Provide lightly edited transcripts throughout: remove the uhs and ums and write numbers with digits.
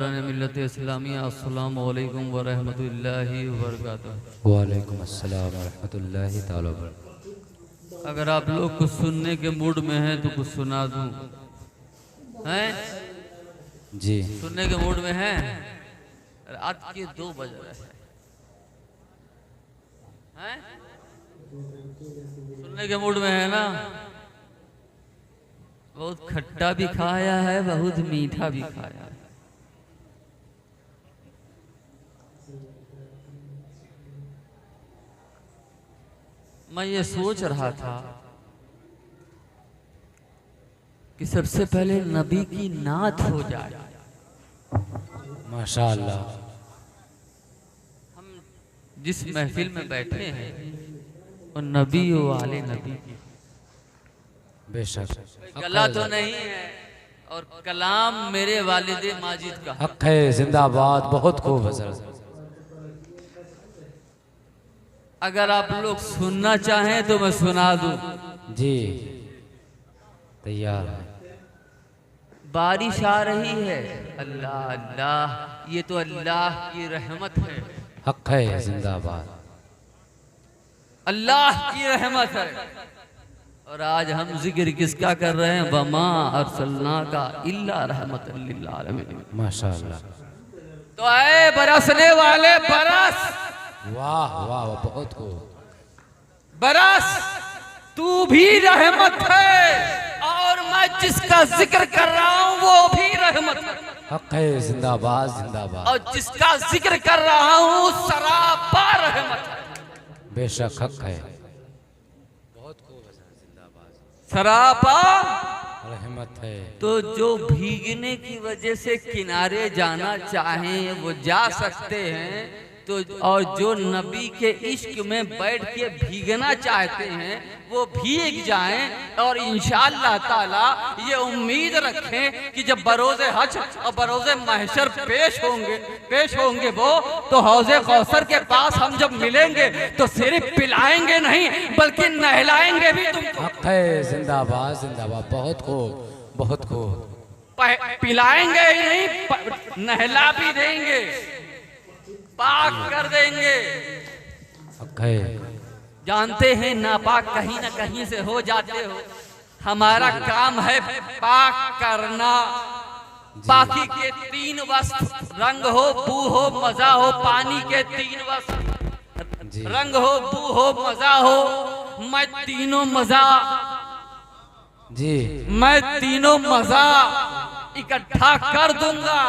मिल्लत इस्लामिया अस्सलामु अलैकुम व रहमतुल्लाहि व बरकातुहू। वालेकुम अस्सलाम व रहमतुल्लाहि ताला व बरकातुहू। अगर आप लोग कुछ सुनने के मूड में हैं तो कुछ सुना दूं, हैं? जी सुनने के मूड में हैं? रात के 2 बज रहे हैं? सुनने के मूड में है ना? बहुत खट्टा भी खाया है, बहुत मीठा भी खाया है। मैं ये सोच रहा था कि सबसे पहले नबी की नात हो जाए। माशाअल्लाह। हम जिस महफिल में बैठे हैं और नबी वाले नबी की बेशक गला तो नहीं है, और कलाम मेरे वालिद माजिद का हक है। जिंदाबाद। बहुत खूब हज़रत। अगर आप लोग सुनना चाहें तो मैं सुना दूं। जी तैयार है। बारिश आ रही है। अल्लाह अल्लाह, ये तो अल्लाह की रहमत है। हक है। जिंदाबाद। अल्लाह की रहमत है। और आज हम जिक्र किसका कर रहे हैं? वमा अरसलनाका इल्ला रहमतल लिल आलमीन। माशाअल्लाह। तो ऐ बरसने वाले बरस, वाह वाह वाह, बहुत खूब। बरस, तू भी रहमत है, और मैं जिसका जिक्र कर रहा हूं वो भी रहमत है। हक है। जिंदाबाद जिंदाबाद। और जिसका जिक्र कर रहा हूं सरापा रहमत है। बेशक हक है। बहुत खूब हज़रत। जिंदाबाद। सरापा रहमत है। तो जो भीगने की वजह से किनारे जाना चाहें वो जा सकते हैं। तो और जो नबी के इश्क में बैठ के भीगना चाहते हैं वो भीग जाएं। और इंशाअल्लाह ताला ये उम्मीद रखें कि जब बरोज़े हज और बरोज़े महशर पेश होंगे वो, तो हौज़े कौसर के पास हम जब मिलेंगे तो सिर्फ पिलाएंगे नहीं बल्कि नहलाएंगे भी तुमको। हक है। जिंदाबाद जिंदाबाद। बहुत खूब बहुत खूब। पिलाएंगे ही नहीं, नहला भी देंगे, पाक कर देंगे। हक है। जानते हैं नापाक कहीं ना कहीं से हो जाते हो, हमारा काम है पाक करना। बाकी के 3 वस्त्र, रंग हो, बू हो, मजा हो, पानी के 3 वस्त्र, रंग हो, बू हो, मजा हो, मैं तीनों मजा जी इकट्ठा कर दूंगा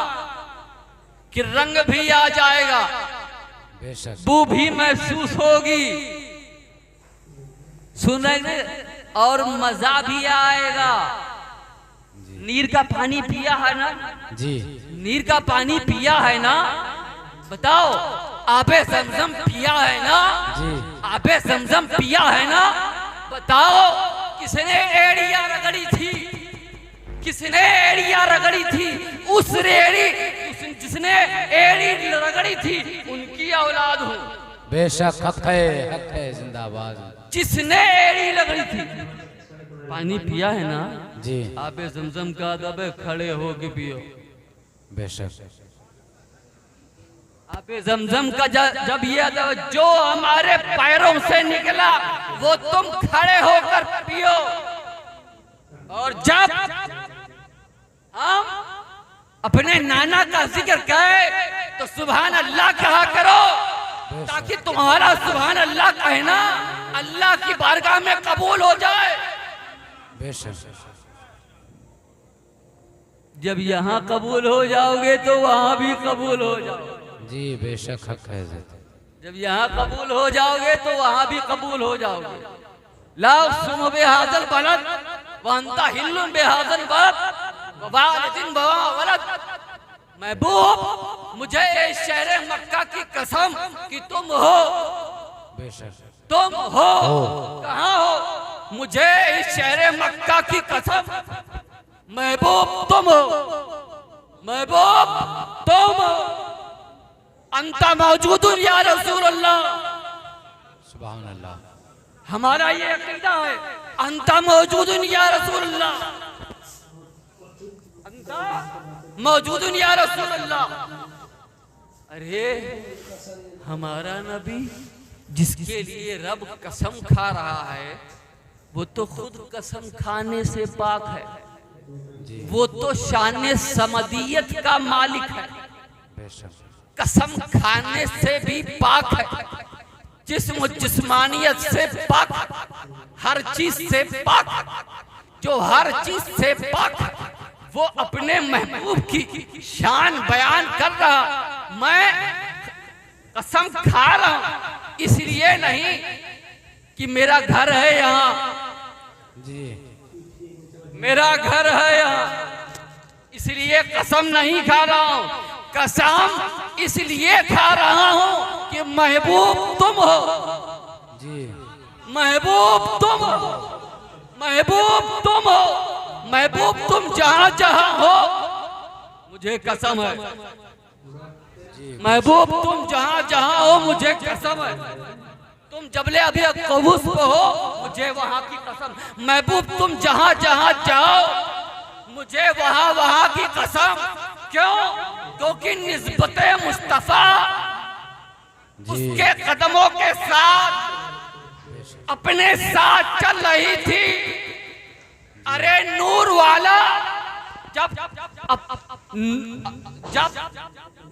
कि रंग भी आ जाएगा, बेशक बू भी महसूस होगी, सुनेंगे और मजा भी आएगा। नीर का पानी पिया है ना? जी नीर का पानी पिया है ना? बताओ। आबे जमजम पिया है ना? जी आबे जमजम पिया है ना? बताओ। किसने एड़िया रगड़ी थी? किसने एड़िया रगड़ी थी? उस रेड़ी जिसने एड़ी रगड़ी थी उनकी औलाद हूँ। बेशक हक है। जिंदाबाद। जिसने एड़ी रगड़ी थी। पानी पिया है ना? जी आबे जमजम का दबे खड़े हो के पियो। बेशक आबे जमजम का जब ये जो हमारे पैरों से निकला वो तुम खड़े होकर पियो। और जब हम अपने नाना का जिक्र करें तो सुभान अल्लाह कहा करो, ताकि तुम्हारा सुभान अल्लाह कहना अल्लाह की बारगाह में कबूल हो जाए। बेशक जब यहाँ कबूल हो जाओगे तो वहाँ भी कबूल हो जाओगे। जी बेशक हक है। जब यहाँ कबूल हो जाओगे तो वहाँ भी कबूल हो जाओगे। लाओ सुनो बेहाजल बलद वंता हिल्लुन बेहाजल बलद वालिदिन बवा वलद। महबूब, मुझे इस शहर मक्का की कसम कि तुम हो। बेशक तुम हो। कहाँ हो? मुझे इस शहर मक्का की कसम। महबूब तुम हो। महबूब तुम हो। अंता मौजूदुन या रसूल अल्लाह। सुभान अल्लाह। हमारा ये अकीदा है। अंता मौजूदुन या रसूल अल्लाह। अंता मौजूदुन या रसूल अल्लाह। अरे हमारा नबी जिसके लिए रब कसम खा रहा है वो तो खुद कसम खाने से पाक है, वो तो शान समदियत का मालिक है, कसम खाने से भी पाक है, जिस्म जिस्मानियत से पाक, हर चीज से पाक, जो हर चीज से पाक है वो अपने महबूब की शान बयान कर रहा। मैं कसम खा रहा हूं इसलिए नहीं कि मेरा घर है यहाँ जी, मेरा घर है यहाँ इसलिए कसम नहीं खा रहा हूं, कसम इसलिए खा रहा हूं कि महबूब तुम हो जी, महबूब तुम हो, महबूब तुम हो, महबूब तुम जहां जहां हो मुझे कसम है, महबूब तुम जहां जहां हो मुझे कसम है, तुम जबले अभी कबूस पे हो मुझे वहां की कसम, महबूब तुम जहां जहां जाओ मुझे वहां वहां की कसम। क्यों? क्योंकि निस्बते मुस्तफा उसके कदमों के साथ अपने साथ चल रही थी। अरे नूर वाला जब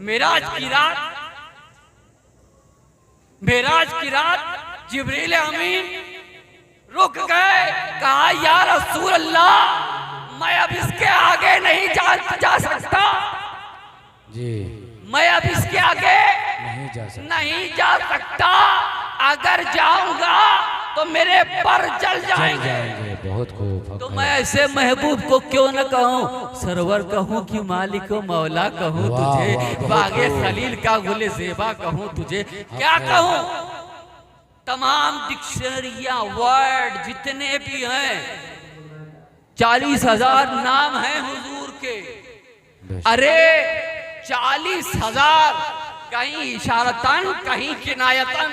मेराज की रात जिब्रील अमीन रुक गए, कहा या रसूल अल्लाह मैं अब इसके आगे नहीं जा सकता जी, मैं अब इसके आगे नहीं जा सकता, अगर जाऊंगा तो मेरे पर जल जाएंगे। बहुत खूब। तो मैं ऐसे महबूब को क्यों न कहूँ, सरवर कहूँ कि मालिक मौला कहूँ तुझे, बागे खलील का गुले ज़ेबा कहूँ तुझे, क्या कहूँ? तमाम डिक्शनरियाँ वर्ड जितने भी हैं 40,000 नाम हैं हुजूर के। अरे 40,000, कहीं इशारतन कहीं किनायतन।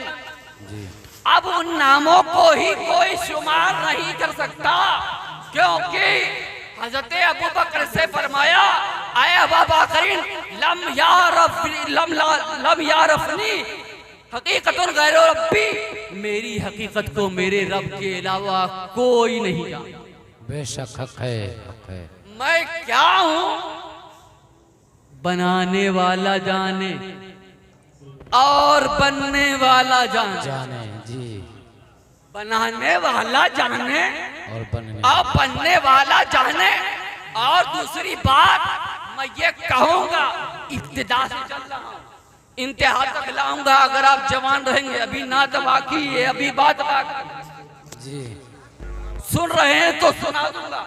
अब उन नामों को ही कोई शुमार नहीं कर सकता, क्योंकि हजरत अबू बकर से फरमाया आए अबू बकरीन लम यारफनी हकीकतुन गैर रब्बी, मेरी हकीकत को मेरे रब के अलावा कोई नहीं जानता। बेशक हक है, हक है। मैं क्या हूं बनाने वाला जाने और बनने वाला जाने जी, बनाने वाला जाने और बनने वाला जाने। और दूसरी बात मैं ये कहूंगा, इब्तिदा से चल रहा हूं, इंतहा तक लाऊंगा अगर आप जवान रहेंगे। अभी ना तो बाकी है, अभी बात बाकी जी, सुन रहे हैं तो सुना दूंगा।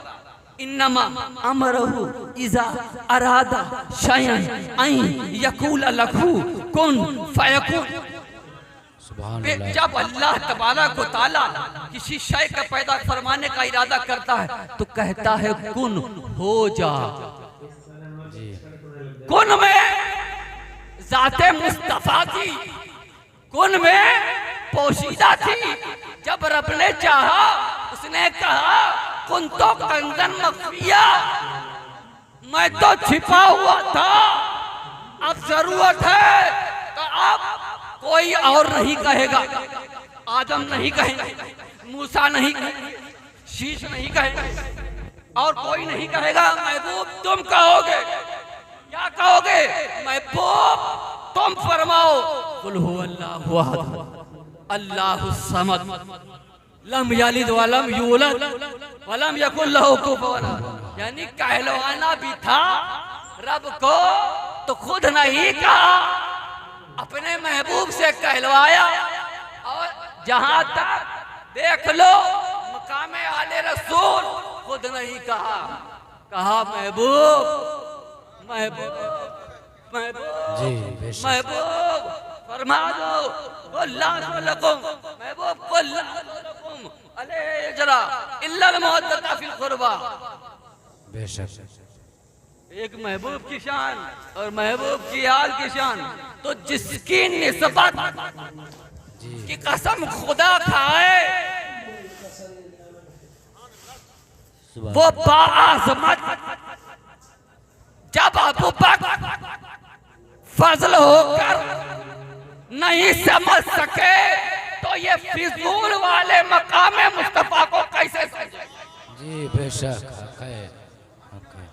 इन्नमा अमरहु इज़ा अरादा शयअन अन यकूल लहू कुन फयकुन। जब अल्लाह तबारक व तआला किसी शय का पैदा फरमाने का इरादा करता है तो कहता है कुन हो जा। कुन में जाते मुस्तफा थी, कुन में पोशीदा थी। जब रब ने चाहा उसने कहा कुन तो कंदन मखफिया, मैं तो छिपा हुआ था, अब जरूरत है तो अब कोई और नहीं कहेगा। आदम नहीं कहेंगे, मूसा नहीं कहेंगे, शीश नहीं कहेंगे और कोई नहीं कहेगा। महबूब तुम कहोगे, क्या कहोगे? महबूब तुम फरमाओ कुल हुवल्लाहु अहद अल्लाहुस समद लम यलिद वलम यूलद वलम यकुल लहू कुफुवन अहद। यानी कहलवाना भी था रब को तो खुद नहीं कहा, अपने महबूब से कहलवाया। और जहां तक देख लो मकामे आले रसूल खुद नहीं कहा, कहा महबूब महबूब महबूब महबूब फरमा दो महबूब एक महबूब की शान और महबूब की हाल की शान। तो जिसकी निस्बत की कसम खुदा खाए वो बाअज़मत जब अबू बकर फजल होकर नहीं समझ सके तो ये फिजूल वाले मकाम मुस्तफा को कैसे समझे? जी बेशक हक है, हक है।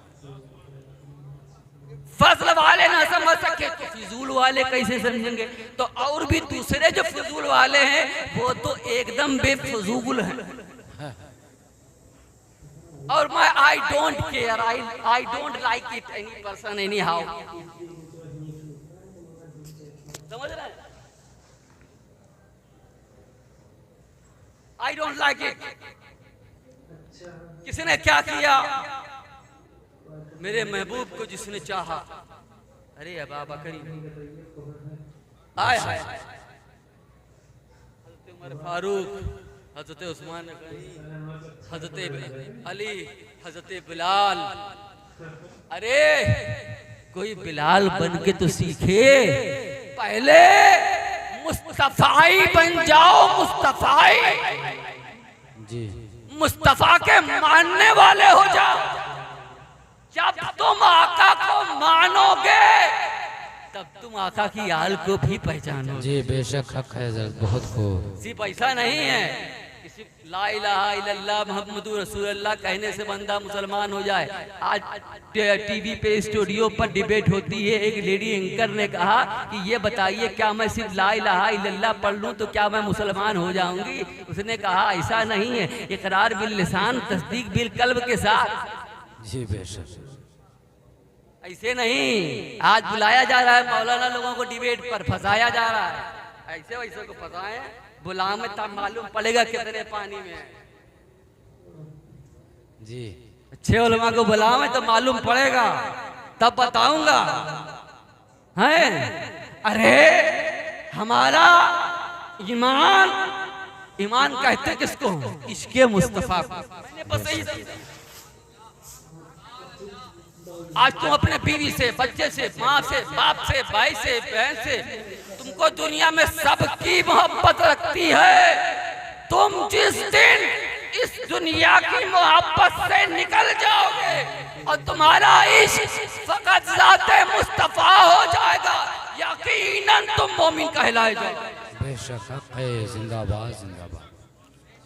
फजल वाले ना समझ सके तो फिजूल वाले कैसे समझेंगे? तो और भी दूसरे जो फिजूल वाले हैं वो तो एकदम बेफजूल हैं। और मैं I don't care, I don't like it any person any how. समझ रहे हैं? I don't like it. किसी ने क्या किया? मेरे महबूब को जिसने चाहा, अरे अबा बकरी आए हाय, हजरत उमर फारूक, हजरत उस्मान गनी, हजरत अली, हजरत बिलाल। अरे कोई बिलाल बन के तो सीखे, पहले मुस्तफाई बन जाओ, मुस्तफाई। जी मुस्तफा के मानने वाले हो जाओ। जब तुम आका को मानोगे तब तुम आका की आल को भी पहचानोगे। जी बेशक हक है हजरत, बहुत खूब। सिर्फ ऐसा नहीं है कि सिर्फ ला इलाहा इल्लल्लाह मुहम्मदुर रसूलुल्लाह कहने से बंदा मुसलमान हो जाए। आज टीवी पे स्टूडियो पर डिबेट होती है, एक लेडी एंकर ने कहा कि ये बताइए क्या मैं सिर्फ ला इलाहा इल्लल्लाह पढ़ लूं तो क्या मैं मुसलमान हो जाऊंगी? उसने कहा ऐसा नहीं है, इकरार बिल लिसान तस्दीक बिल कल्ब के साथ। जी बेशक ऐसे नहीं। आज बुलाया जा रहा है मौलाना लोगों को डिबेट पर, फंसाया जा रहा है। ऐसे वैसे को फंसाए, बुलाओ में तब मालूम पड़ेगा कितने पानी में है। जी अच्छे उलमा को बुलाओ में तो मालूम पड़ेगा, तब बताऊंगा। हैं? अरे हमारा ईमान, ईमान कहते किसको? इश्क़े मुस्तफा को। बस यही। आज तुम अपने बीवी से, बच्चे से, माँ से, बाप से, भाई से, बहन से, तुमको दुनिया में सबकी मोहब्बत रखती है। तुम जिस दिन इस दुनिया की मोहब्बत से निकल जाओगे और तुम्हारा इश्क फकत ज़ाते मुस्तफा हो जाएगा, यकीनन तुम मोमिन कहलाए जाओगे। बेशक हक है, जिंदाबाद जिंदाबाद।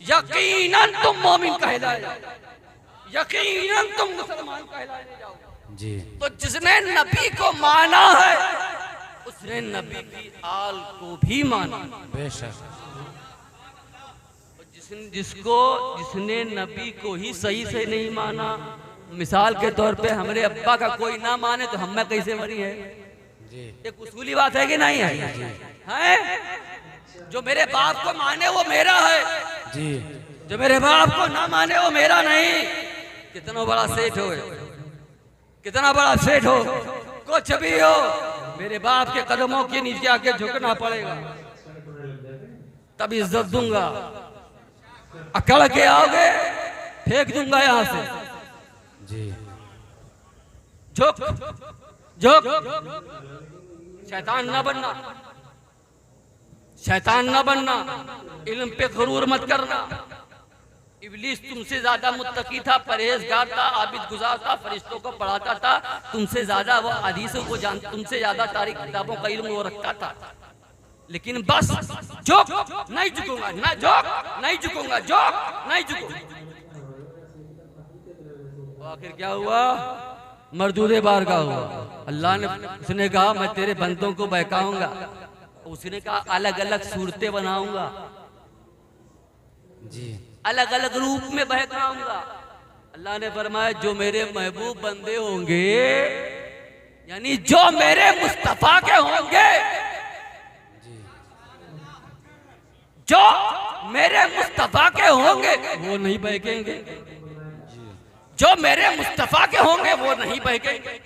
यकीनन तुम मोमिन कहलाए जाओगे, यकीनन तुम मुसलमान कहलाए जाओगे। जी तो जिसने नबी को माना है उसने नबी की आल को भी माना। बेशक जिसने नबी को ही सही से नहीं माना, मिसाल के तौर पे हमारे अब्बा का कोई ना माने तो हम में कैसे मरी है? जी एक उसूली बात है कि नहीं है? है? जो मेरे बाप को माने वो मेरा है, जी जो मेरे बाप को ना माने वो मेरा नहीं। कितना बड़ा सेठ हो, कितना बड़ा सेठ हो, कुछ भी हो, मेरे बाप के कदमों के नीचे आके झुकना पड़ेगा, तब इज्जत दूंगा। अकड़ के आओगे फेंक दूंगा यहाँ से। जी झुक झुक, शैतान ना बनना, शैतान ना बनना, इल्म पे गुरूर मत करना। इब्लीस तुमसे ज्यादा मुत्तकी था, परहेजगार था, आबिद गुजार था, फरिश्तों को पढ़ाता था, तुमसे ज्यादा वो हदीसों को जान, तुमसे ज्यादा तारीख किताबों का इल्म वो रखता था। लेकिन बस झुक नहीं झुकूंगा, ना झुक नहीं झुकूंगा, झुक नहीं झुकूंगा। आखिर क्या हुआ? मरदूदे बार का हुआ। अल्लाह ने, उसने कहा मैं तेरे बंदों को बहकाऊंगा, उसने कहा अलग अलग सूरतें बनाऊंगा, जी अलग अलग रूप में बहकाऊंगा। अल्लाह ने फरमाया जो मेरे महबूब बंदे होंगे, यानी जो मेरे मुस्तफा के होंगे, जो मेरे मुस्तफा के होंगे वो नहीं बहकेंगे, जो मेरे मुस्तफा के होंगे वो नहीं बहकेंगे,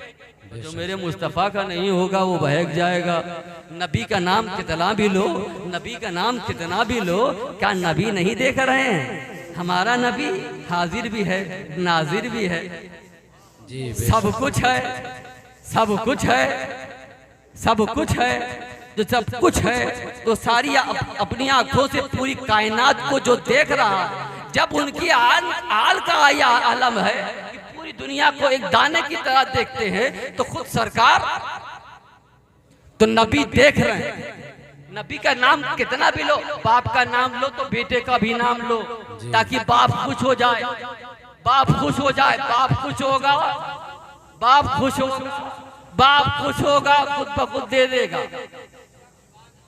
जो मेरे मुस्तफा का नहीं होगा वो बहक जाएगा। नबी का नाम कितना भी लो, नबी का नाम कितना भी लो, क्या नबी नहीं देख रहे हैं? हमारा नबी हाजिर भी है, नाजिर भी है, जी सब कुछ है, सब कुछ है, सब कुछ है। जो सब कुछ है तो सारी अपनी आंखों से पूरी कायनात को जो देख रहा है, जब उनकी आल का आलम है कि पूरी दुनिया को एक दाने की तरह देखते हैं, तो खुद सरकार तो नबी देख रहे हैं। नबी का नाम कितना भी लो, बाप का नाम लो तो बेटे का भी नाम लो, ताकि बाप खुश हो जाए, बाप खुश हो जाए। बाप खुश होगा, बाप खुश होगा, बाप खुश होगा, खुद ब खुद दे देगा।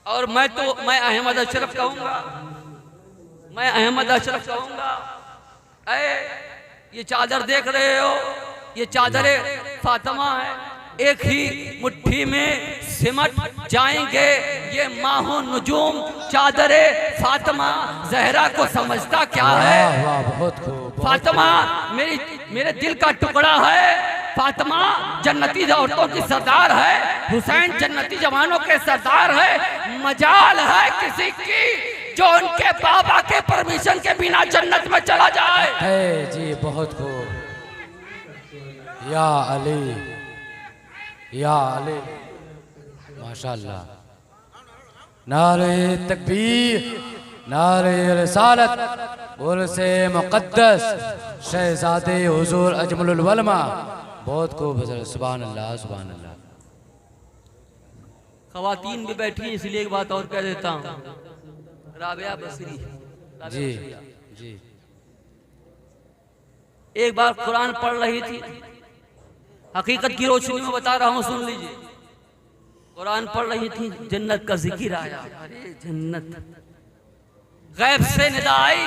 और मैं अहमद अशरफ कहूंगा, मैं अहमद अशरफ कहूंगा, ये चादर देख रहे हो, ये चादर फातिमा है, एक ही मुट्ठी में सिमट जाएंगे ये माहो नुजूम। चादरे फातिमा जहरा को समझता क्या है? वाह, बहुत खूब। फातिमा मेरे दिल का टुकड़ा है। फातिमा जन्नती औरतों की सरदार है, हुसैन जन्नती जवानों के सरदार है। मजाल है किसी की जो उनके बाबा के परमिशन के बिना जन्नत में चला जाए। है जी, बहुत खूब। या अली, या अली, माशाअल्लाह। नारे तकबीर, नारे रिसालत, बोल से मुक़द्दस शहज़ादे हुज़ूर अजमलुल उलमा। बहुत खूब हज़रत, सुभान अल्लाह, सुभान अल्लाह। ख़वातीन भी बैठी, इसलिए एक बात और कह देता हूँ। राबिया बसरी जी जी, एक बार कुरान पढ़ रही थी, हकीकत की रोशनी में बता रहा हूँ, सुन लीजिए। कुरान पढ़ रही थी, जन्नत का जिक्र आया। अरे जन्नत, गैब से निदा आई,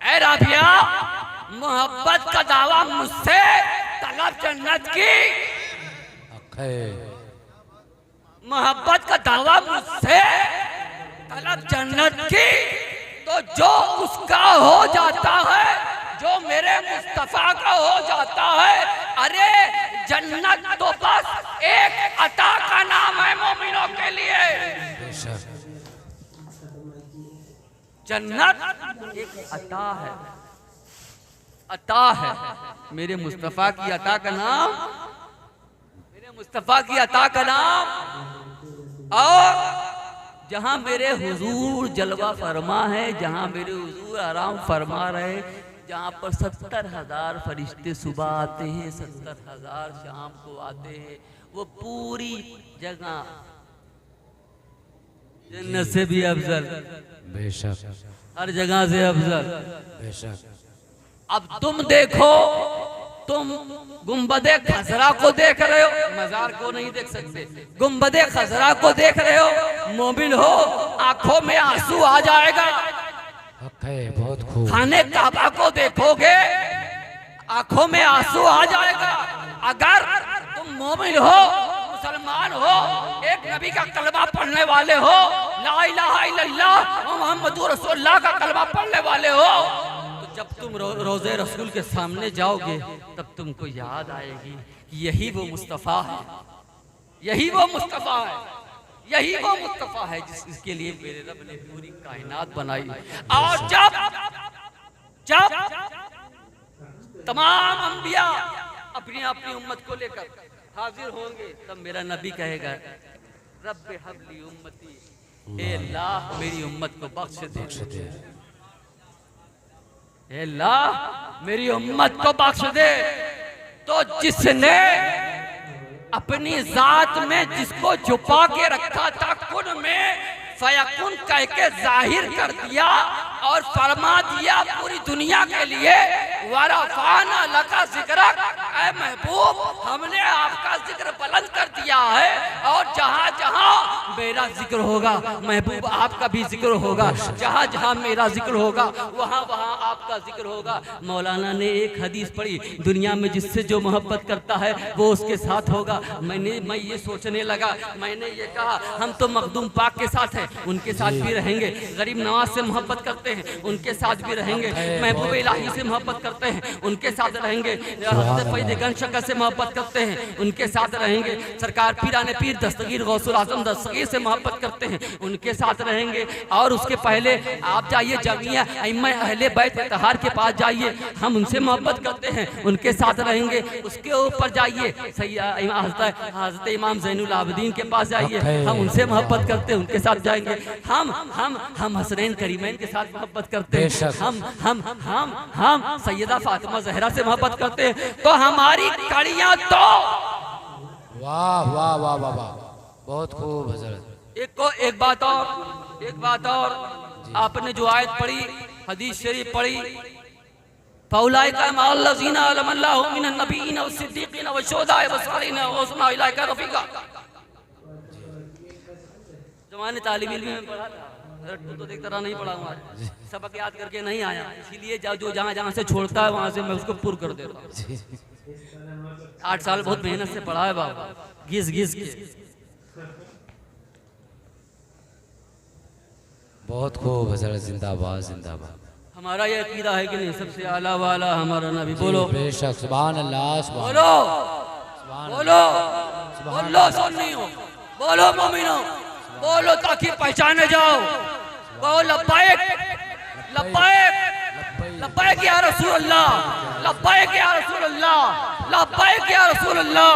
ऐ राबिया मोहब्बत का दावा मुझसे, तलब जन्नत की। मोहब्बत का दावा मुझसे, तलब जन्नत की। तो जो उसका हो जाता है, जो मेरे मुस्तफा का हो जाता है, अरे जन्नत तो बस एक अता का नाम है मोमिनों के लिए। जन्नत एक अता है, अता है। मेरे मुस्तफा की अता का नाम, मेरे मुस्तफा की अता का नाम। और जहां मेरे हुजूर जलवा फरमा है, जहां मेरे हुजूर आराम फरमा रहे, जहाँ पर 70,000 फरिश्ते सुबह आते हैं, 70,000 शाम को आते हैं, वो पूरी जगह जन्नत से भी अफजल, बेशक, हर जगह से अफजल, बेशक। अब तुम देखो, तुम गुंबदे खजरा को देख रहे हो, मजार को नहीं देख सकते। गुंबदे खजरा को देख रहे हो, मोमिन हो, आंखों में आंसू आ जाएगा। बहुत खूब। खाने काबा को देखोगे, आंखों में आंसू आ जाएगा। अगर तुम मोमिन हो, मुसलमान हो, एक नबी का कलमा पढ़ने वाले हो, ला इलाहा इल्लल्लाह मुहम्मदुर रसूलुल्लाह का कलमा पढ़ने वाले हो, तो जब तुम रोज़े रसूल के सामने जाओगे, तब तुमको याद आएगी कि यही वो मुस्तफ़ा है, यही वो मुस्तफ़ा है, यही वो मुस्तफ़ा है जिसके लिए मेरे रब ने पूरी कायनात बनाई। और जब तमाम अंबिया अपनी अपनी उम्मत को लेकर हाजिर होंगे, तब मेरा नबी कहेगा, रब्बे हबली उम्मती, ए अल्लाह मेरी उम्मत को बख्श दे, ए अल्लाह मेरी उम्मत को बख्श दे। तो जिसने अपनी जात में जिसको छुपा के रखा था, कुन में फयकुन कह के जाहिर कर दिया और फरमा दिया पूरी दुनिया के लिए, वरफाना लका जिक्रक, ऐ महबूब हमने आपका जिक्र बुलंद कर दिया है। और जहाँ जहाँ मेरा जिक्र होगा, महबूब आपका भी जिक्र होगा, जहाँ जहाँ मेरा जिक्र होगा, वहाँ वहाँ आपका जिक्र होगा। मौलाना ने एक हदीस पढ़ी, दुनिया में जिससे जो मोहब्बत करता है वो उसके साथ होगा। मैं ये सोचने लगा, मैंने ये कहा हम तो मखदूम पाक के साथ हैं, उनके साथ भी रहेंगे। गरीब नवाज से मोहब्बत करते हैं, उनके साथ भी रहेंगे। महबूब इलाही से मोहब्बत करते हैं, उनके साथ रहेंगे। हज़रत फरीद से मोहब्बत करते हैं, उनके साथ रहेंगे। सरकार पीराने पीर दस्तगीर गौसुल आज़म दस्तगीर से मोहब्बत करते हैं उनके साथ रहेंगे। और उसके पहले आप जाइए जमिया अइम्मा अहले बैत इत्तहार के पास जाइए, हम उनसे मोहब्बत करते हैं उनके साथ रहेंगे। उसके ऊपर जाइए हज़रत इमाम ज़ैनुल आबिदीन के पास जाइए, हम उनसे मोहब्बत करते हैं उनके साथ जाएंगे। हम हसनैन करीमैन के साथ मोहब्बत करते हैं, हम सैयदा फातिमा ज़हरा से मोहब्बत करते हैं। तो हमारी कड़ियाँ तो वाह वाह वाह वाह वाह, बहुत खूब हजरत। एक बात और आपने जो आयत पढ़ी, हदीस शरीफ पढ़ी, फौलाइका मअल्लज़ीना अलमल्लाहु मिनन नबिय्यीन वस्सिद्दीक़ीन वश्शुहदाए वस्सालिहीन व हसुन उलाइका रफ़ीक़ा। जमाने तालिब इल्म में पढ़ा था, तू तो देख तरह नहीं पढ़ा हुआ है, सबक याद करके नहीं आया, इसीलिए जो जहाँ से छोड़ता है वहाँ से मैं उसको पूरा कर देता हूँ। 8 साल बहुत मेहनत से पढ़ा है बाबा, घिस के। बहुत खूब हजरत, जिंदाबाद जिंदाबाद। हमारा ये अकीदा है कि नहीं, सबसे आला वाला हमारा नबी। बोलो बेशक, सुभान अल्लाह, सुभान बोलो बोलो बोलो, सुन्नी हो बोलो, मोमिनो बोलो, ताकि पहचाने जाओ। बोलो लब्बैक लब्बैक लब्बैक या रसूल अल्लाह, लब्बैक या रसूल अल्लाह, लब्बैक या रसूल अल्लाह।